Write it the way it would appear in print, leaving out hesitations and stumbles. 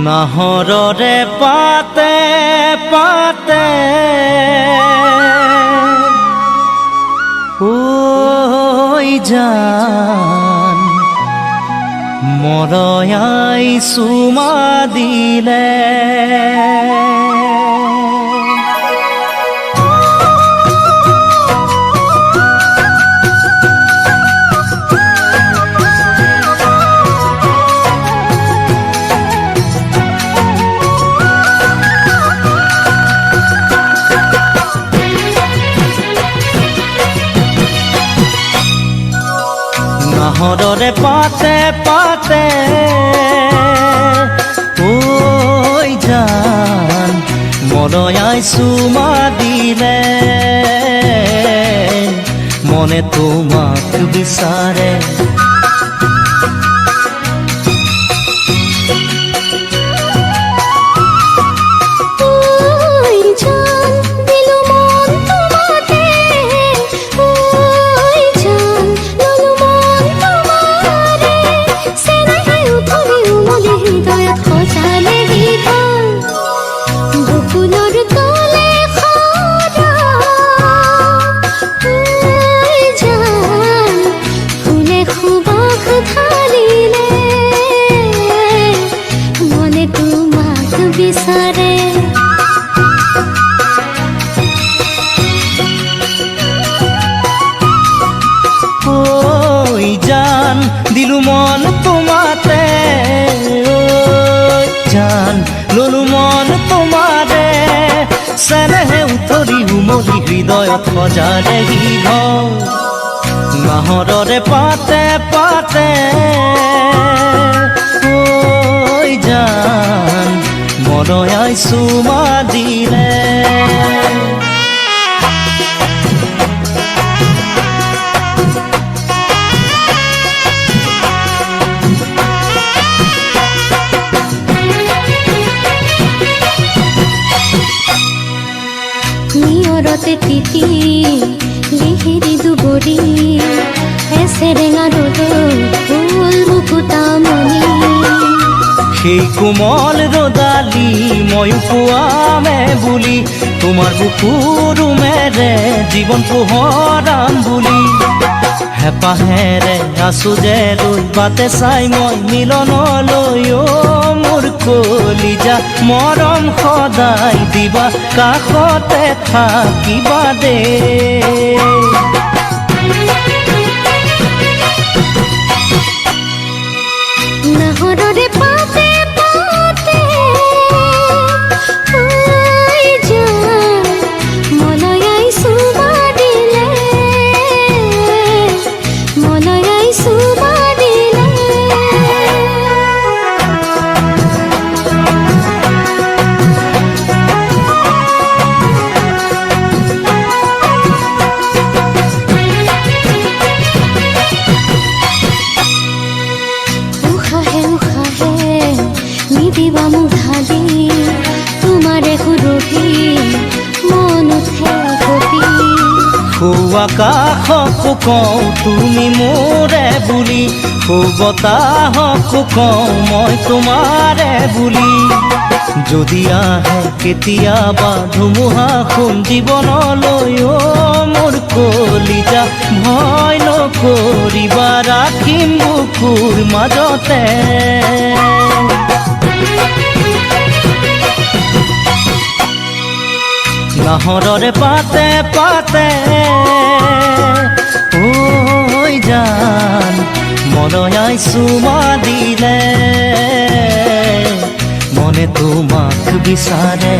নাহৰৰে পাতে পাতে ঐ জান মৰয়াই চুমা দিলে নাহৰৰে পাতে পাতে ঐ জান মৰয়াই চুমা দিলে মনে তোমাক বিচাৰে দিলু মন তোমাতে জান ললু মন তোমাৰে চেনেহে উতৰি উমলি হৃদয়ত সজালে ঘৰ নাহৰৰে পাতে পাতে ঐ জান মৰয়াই চুমা দিলে নিয়ৰতে তিতি লিহিৰি দুবৰি এছেৰেঙা ৰ'দৰ ফুল মুকুতামণি সেই কোমল ৰ'দালি ময়ো পোৱামে বুলি তোমাৰ বুকুৰুমেৰে জীৱন পোহৰাম বুলি হেঁপাহেৰে আছো যে লৈ বাটে চাই মই মিলনলৈ মোৰ কলিজা মৰম সদায় দিবা কাষতে থাকিবা দে নাহৰৰে পাতে পাতে ঐ জান মৰয়াই চুমা দিলে মৰয়াই চুমা দিলে নিদিবা মোক ঢালি তোমাৰে সুৰভি মন উঠে কপি আকাশকো কওঁ তুমি মোৰে বুলি বতাহকো কওঁ মই তোমাৰে বুলি যদি আহে কেতিয়াবা ধুমুহা সোণ জীৱনলৈ মোৰ কলিজা ভয় নকৰিবা ৰাখিম বুকুৰ মাজতে নাহৰৰে পাতে পাতে ঐ জান মৰয়াই চুমা দিলে মনে তোমাক বিচাৰে